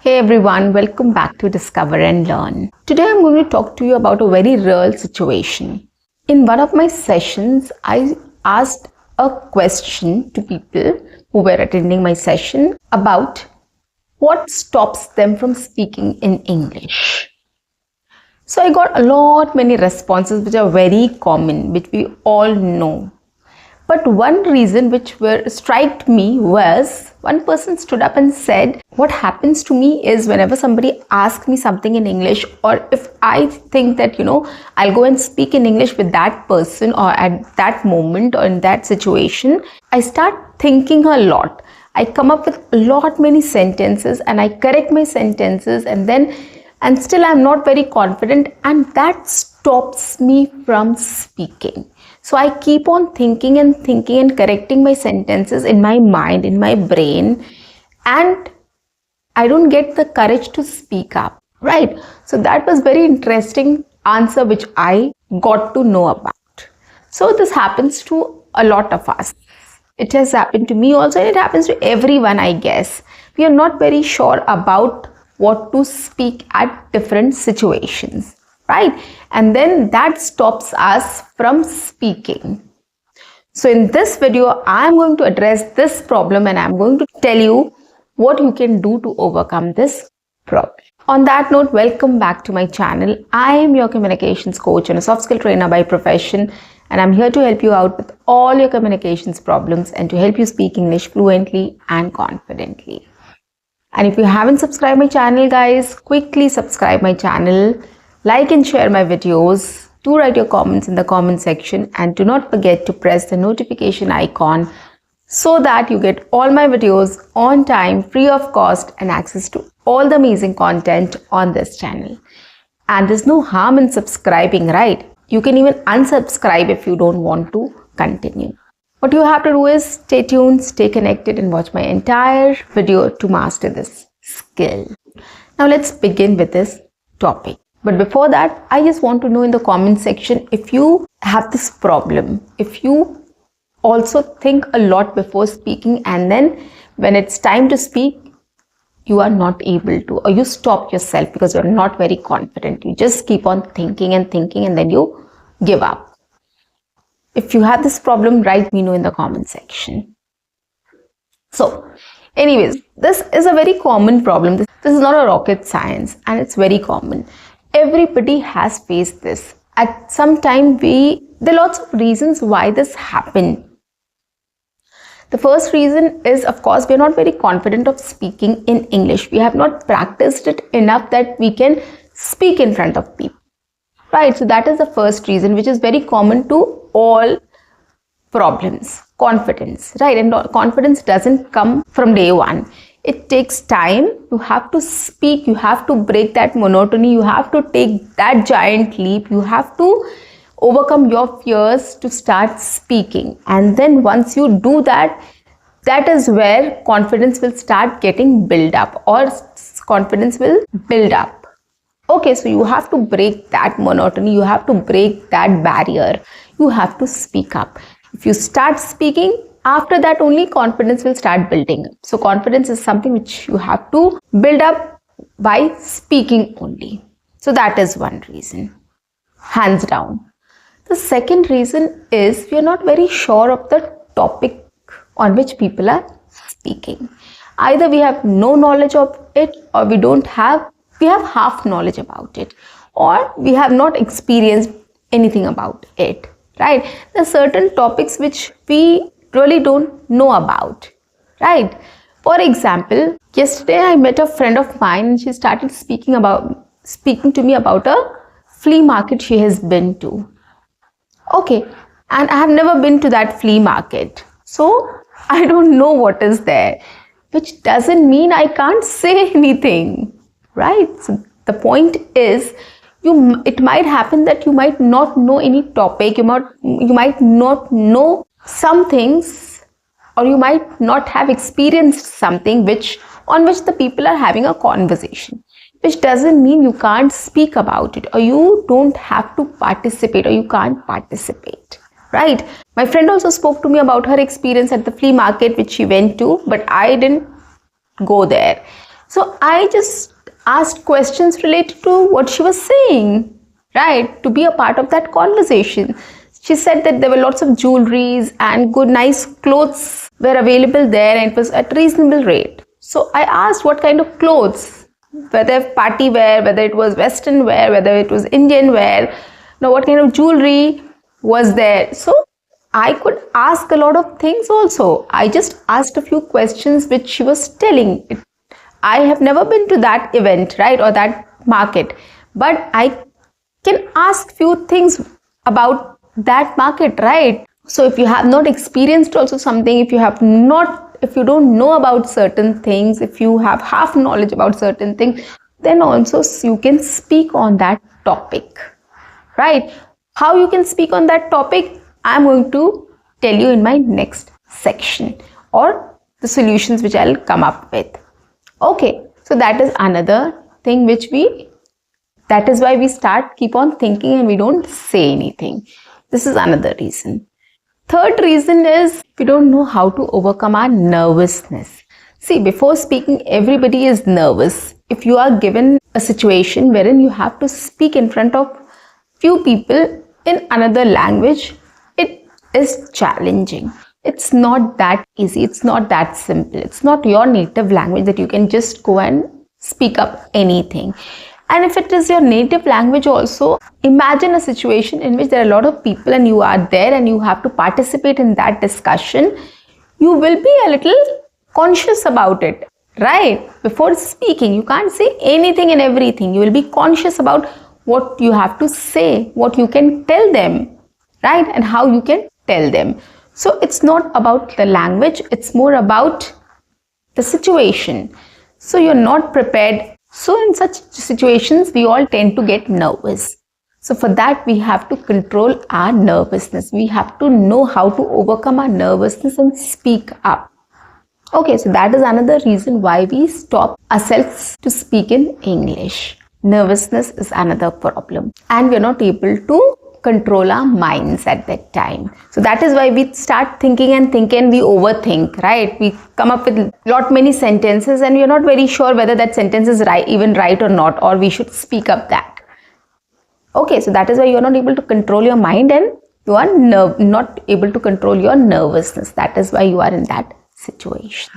Hey everyone, welcome back to Discover and Learn. Today I'm going to talk to you about a very real situation. In one of my sessions, I asked a question to people who were attending my session about what stops them from speaking in English. So I got many responses which are very common, which we all know. But one reason which struck me was one person stood up and said, what happens to me is whenever somebody asks me something in English, or if I think that, I'll go and speak in English with that person or at that moment or in that situation, I start thinking a lot. I come up with many sentences and I correct my sentences and still I'm not very confident, and that stops me from speaking. So I keep on thinking and correcting my sentences in my mind, in my brain, and I don't get the courage to speak up, right? So that was very interesting answer which I got to know about. So this happens to a lot of us. It has happened to me also, and it happens to everyone, I guess. We are not very sure about what to speak at different situations, right? And then that stops us from speaking. So in this video, I'm going to address this problem and I'm going to tell you what you can do to overcome this problem. On that note, welcome back to my channel. I am your communications coach and a soft skill trainer by profession, and I'm here to help you out with all your communications problems and to help you speak English fluently and confidently. And if you haven't subscribed my channel, guys, quickly subscribe my channel, like and share my videos, do write your comments in the comment section, and do not forget to press the notification icon so that you get all my videos on time, free of cost, and access to all the amazing content on this channel. And there's no harm in subscribing, right? You can even unsubscribe if you don't want to continue. What you have to do is stay tuned, stay connected, and watch my entire video to master this skill. Now let's begin with this topic. But before that, I just want to know in the comment section if you have this problem, if you also think a lot before speaking, and then when it's time to speak, you are not able to, or you stop yourself because you're not very confident. You just keep on thinking and then you give up. If you have this problem, write me know in the comment section. So anyways, this is a very common problem. This is not a rocket science, and it's very common. Everybody has faced this. At some time, there are lots of reasons why this happened. The first reason is, of course, we are not very confident of speaking in English. We have not practiced it enough that we can speak in front of people. Right, so that is the first reason, which is very common to all problems. Confidence, right? And confidence doesn't come from day one. It takes time. You have to speak, you have to break that monotony, you have to take that giant leap, you have to overcome your fears to start speaking. And then once you do that, that is where confidence will start getting built up, or confidence will build up. Okay, so you have to break that monotony, you have to break that barrier, you have to speak up. If you start speaking, after that only confidence will start building up. So confidence is something which you have to build up by speaking only. So that is one reason, hands down. The second reason is we are not very sure of the topic on which people are speaking. Either we have no knowledge of it, or we have half knowledge about it, or we have not experienced anything about it, right? There are certain topics which we really don't know about, right? For example, yesterday I met a friend of mine and she started speaking to me about a flea market she has been to. Okay, and I have never been to that flea market, so I don't know what is there, which doesn't mean I can't say anything. Right? So the point is, it might happen that you might not know any topic, you might not know some things, or you might not have experienced something on which the people are having a conversation, which doesn't mean you can't speak about it, or you don't have to participate, or you can't participate, right? My friend also spoke to me about her experience at the flea market which she went to, but I didn't go there. So I just asked questions related to what she was saying, right? To be a part of that conversation. She said that there were lots of jewelries and good, nice clothes were available there and it was at reasonable rate. So I asked what kind of clothes, whether party wear, whether it was Western wear, whether it was Indian wear, what kind of jewelry was there. So I could ask a lot of things also. I just asked a few questions which she was telling. I have never been to that event, right, or that market, but I can ask few things about that market, right? So if you have not experienced also something, if you don't know about certain things, if you have half knowledge about certain things, then also you can speak on that topic, right? How you can speak on that topic, I'm going to tell you in my next section, or the solutions which I'll come up with. Okay, so that is another thing that is why we keep on thinking and we don't say anything. This is another reason. Third reason is we don't know how to overcome our nervousness. See, before speaking, everybody is nervous. If you are given a situation wherein you have to speak in front of few people in another language, it is challenging. It's not that easy. It's not that simple. It's not your native language that you can just go and speak up anything. And if it is your native language also, imagine a situation in which there are a lot of people and you are there and you have to participate in that discussion. You will be a little conscious about it, right? Before speaking, you can't say anything and everything. You will be conscious about what you have to say, what you can tell them, right? And how you can tell them. So it's not about the language, it's more about the situation. So you're not prepared. So in such situations, we all tend to get nervous. So for that, we have to control our nervousness. We have to know how to overcome our nervousness and speak up. Okay, so that is another reason why we stop ourselves to speak in English. Nervousness is another problem. And we're not able to control our minds at that time. So that is why we start thinking and we overthink, right? We come up with many sentences and we're not very sure whether that sentence is even right or not, or we should speak up that. Okay, so that is why you're not able to control your mind and you are not able to control your nervousness. That is why you are in that situation.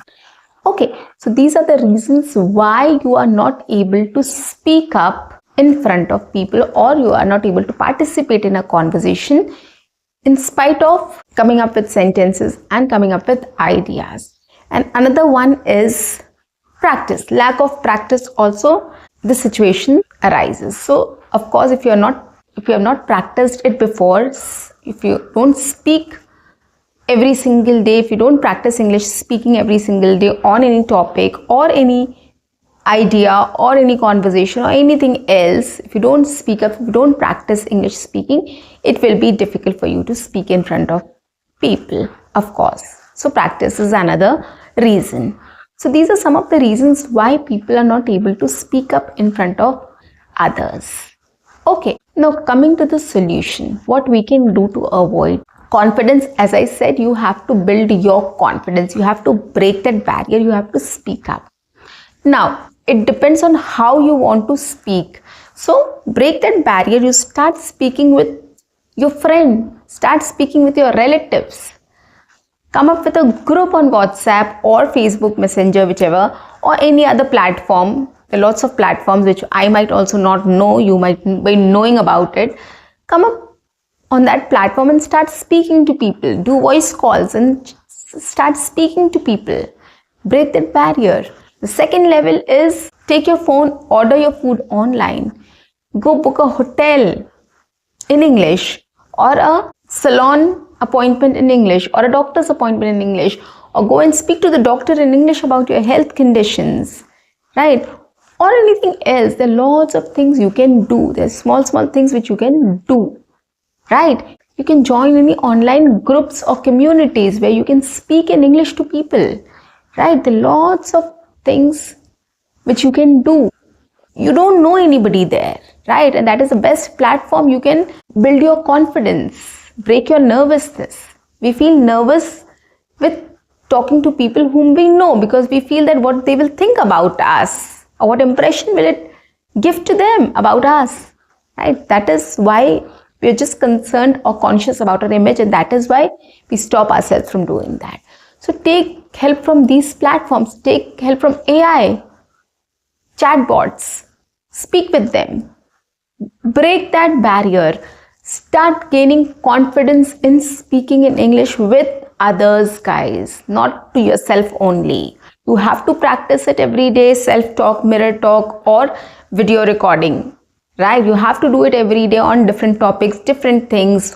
Okay, so these are the reasons why you are not able to speak up in front of people, or you are not able to participate in a conversation in spite of coming up with sentences and coming up with ideas. And another one is practice. Lack of practice also, the situation arises. So of course, if you have not practiced it before, if you don't speak every single day, if you don't practice English speaking every single day on any topic or any idea or any conversation or anything else, if you don't speak up, if you don't practice English speaking, it will be difficult for you to speak in front of people, of course. So practice is another reason. So these are some of the reasons why people are not able to speak up in front of others. Okay, now coming to the solution, what we can do to avoid confidence. As I said, you have to build your confidence. You have to break that barrier. You have to speak up. Now, it depends on how you want to speak. So, break that barrier. You start speaking with your friend. Start speaking with your relatives. Come up with a group on WhatsApp or Facebook Messenger, whichever, or any other platform. There are lots of platforms which I might also not know. You might be knowing about it. Come up on that platform and start speaking to people. Do voice calls and start speaking to people. Break that barrier. The second level is take your phone, order your food online. Go book a hotel in English, or a salon appointment in English, or a doctor's appointment in English, or go and speak to the doctor in English about your health conditions, right? Or anything else. There are lots of things you can do. There's small things which you can do, right? You can join any online groups or communities where you can speak in English to people, right? There are lots of things which you can do. You don't know anybody there, right? And that is the best platform. You can build your confidence, break your nervousness. We feel nervous with talking to people whom we know, because we feel that what they will think about us, or what impression will it give to them about us, right? That is why we're just concerned or conscious about our image, and that is why we stop ourselves from doing that. So take help from these platforms, take help from AI, chatbots, speak with them, break that barrier, start gaining confidence in speaking in English with others, guys, not to yourself only. You have to practice it every day, self-talk, mirror talk, or video recording, right? You have to do it every day on different topics, different things,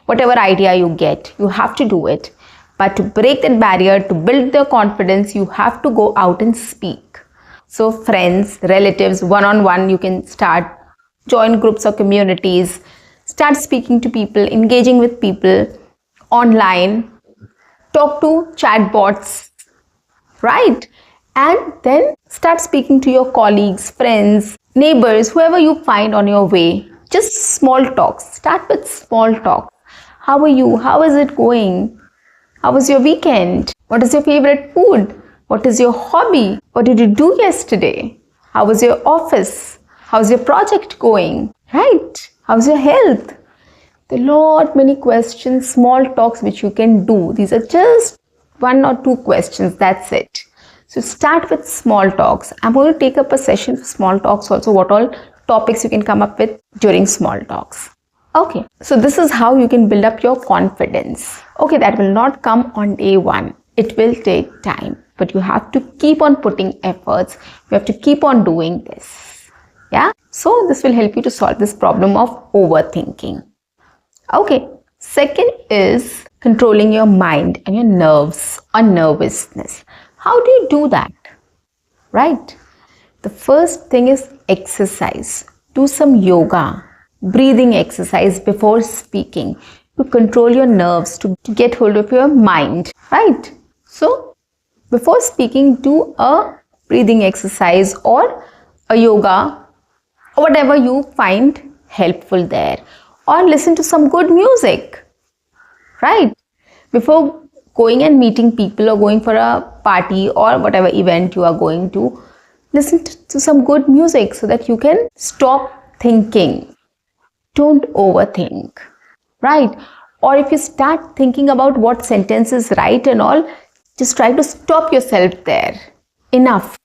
whatever idea you get, you have to do it. But to break that barrier, to build the confidence, you have to go out and speak. So friends, relatives, one-on-one, you can start, join groups or communities, start speaking to people, engaging with people online, talk to chatbots, right? And then start speaking to your colleagues, friends, neighbors, whoever you find on your way. Just small talks. Start with small talk. How are you? How is it going? How was your weekend? What is your favorite food? What is your hobby? What did you do yesterday? How was your office? How's your project going? Right? How's your health? There are lot many questions, small talks which you can do. These are just 1 or 2 questions. That's it. So start with small talks. I'm going to take up a session for small talks also, what all topics you can come up with during small talks. Okay, so this is how you can build up your confidence. Okay, that will not come on day 1. It will take time, but you have to keep on putting efforts. You have to keep on doing this. Yeah, so this will help you to solve this problem of overthinking. Okay, second is controlling your mind and your nerves or nervousness. How do you do that? Right? The first thing is exercise. Do some yoga, breathing exercise before speaking to control your nerves, to get hold of your mind, right? So before speaking, do a breathing exercise or a yoga or whatever you find helpful there, or listen to some good music, right? Before going and meeting people or going for a party or whatever event you are going to, listen to some good music so that you can stop thinking. Don't overthink, right? Or if you start thinking about what sentence is right and all, just try to stop yourself there. Enough.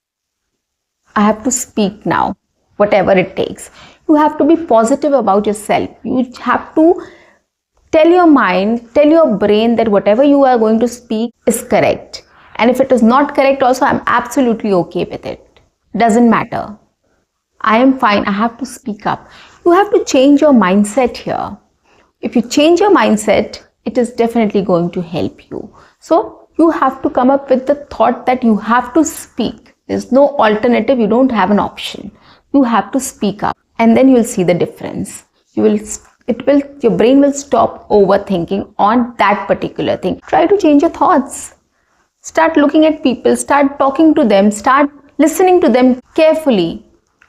I have to speak now, whatever it takes. You have to be positive about yourself. You have to tell your mind, tell your brain that whatever you are going to speak is correct. And if it is not correct also, I'm absolutely okay with it. Doesn't matter. I am fine. I have to speak up. You have to change your mindset here. If you change your mindset, it is definitely going to help you. So you have to come up with the thought that you have to speak. There's no alternative. You don't have an option. You have to speak up, and then you'll see the difference. Your brain will stop overthinking on that particular thing. Try to change your thoughts. Start looking at people, start talking to them, start listening to them carefully.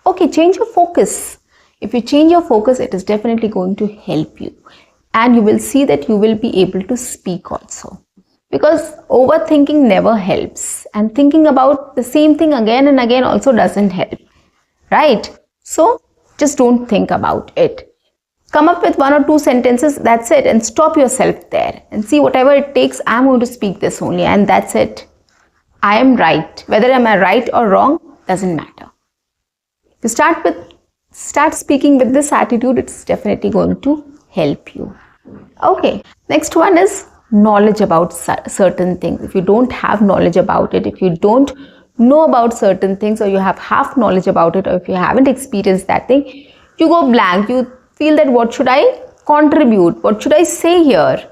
Okay, change your focus. If you change your focus, it is definitely going to help you. And you will see that you will be able to speak also. Because overthinking never helps. And thinking about the same thing again and again also doesn't help. Right? So, just don't think about it. Come up with 1 or 2 sentences, that's it. And stop yourself there. And see, whatever it takes, I'm going to speak this only. And that's it. I am right. Whether am I right or wrong, doesn't matter. You start speaking with this attitude, it's definitely going to help you. Okay, next one is knowledge about certain things. If you don't have knowledge about it, if you don't know about certain things, or you have half knowledge about it, or if you haven't experienced that thing, you go blank. You feel that what should I contribute? What should I say here?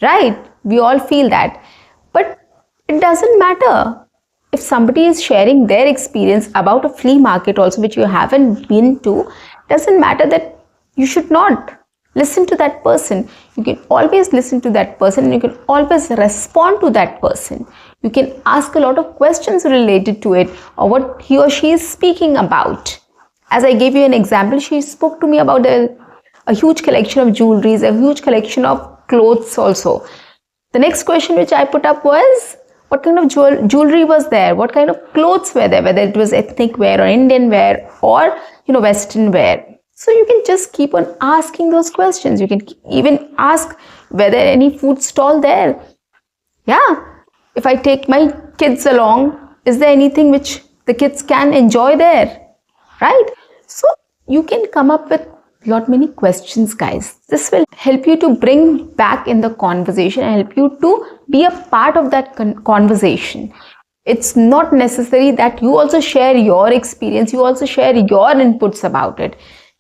Right? We all feel that. But it doesn't matter. If somebody is sharing their experience about a flea market also, which you haven't been to, doesn't matter that you should not listen to that person. You can always listen to that person, and you can always respond to that person. You can ask a lot of questions related to it, or what he or she is speaking about. As I gave you an example, she spoke to me about a huge collection of jewelries, a huge collection of clothes also. The next question which I put up was, what kind of jewelry was there, what kind of clothes were there, whether it was ethnic wear or Indian wear or Western wear. So you can just keep on asking those questions. You can even ask whether any food stall there. Yeah, if I take my kids along, is there anything which the kids can enjoy there, right? So you can come up with many questions, guys. This will help you to bring back in the conversation and help you to be a part of that conversation. It's not necessary that you also share your experience, you also share your inputs about it.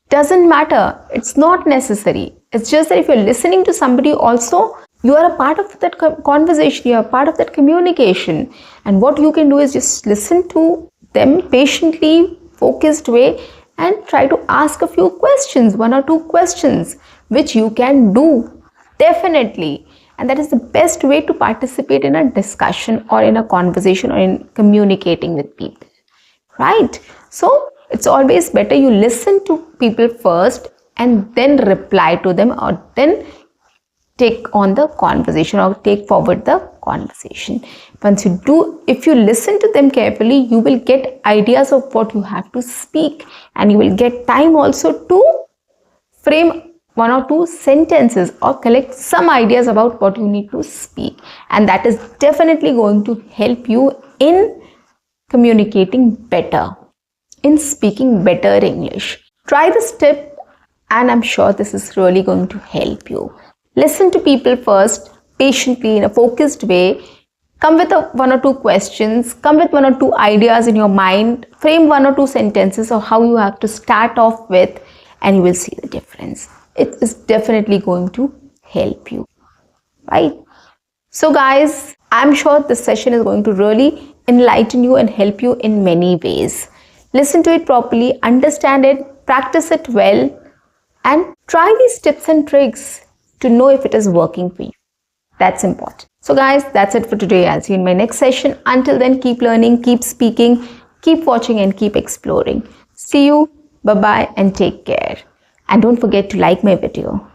Doesn't matter. It's not necessary. It's just that if you're listening to somebody also, you are a part of that conversation, you are a part of that communication. And what you can do is just listen to them patiently, focused way, and try to ask a few questions, 1 or 2 questions, which you can do definitely. And that is the best way to participate in a discussion or in a conversation or in communicating with people, right? So it's always better you listen to people first and then reply to them, or then take on the conversation or take forward the conversation. Once you do, if you listen to them carefully, you will get ideas of what you have to speak, and you will get time also to frame 1 or 2 sentences or collect some ideas about what you need to speak. And that is definitely going to help you in communicating better, in speaking better English. Try this tip, and I'm sure this is really going to help you. Listen to people first, patiently, in a focused way. Come with 1 or 2 questions, come with 1 or 2 ideas in your mind, frame 1 or 2 sentences of how you have to start off with, and you will see the difference. It is definitely going to help you, right? So guys, I'm sure this session is going to really enlighten you and help you in many ways. Listen to it properly, understand it, practice it well, and try these tips and tricks to know if it is working for you. That's important. So guys, that's it for today. I'll see you in my next session. Until then, keep learning, keep speaking, keep watching, and keep exploring. See you. Bye-bye and take care. And don't forget to like my video.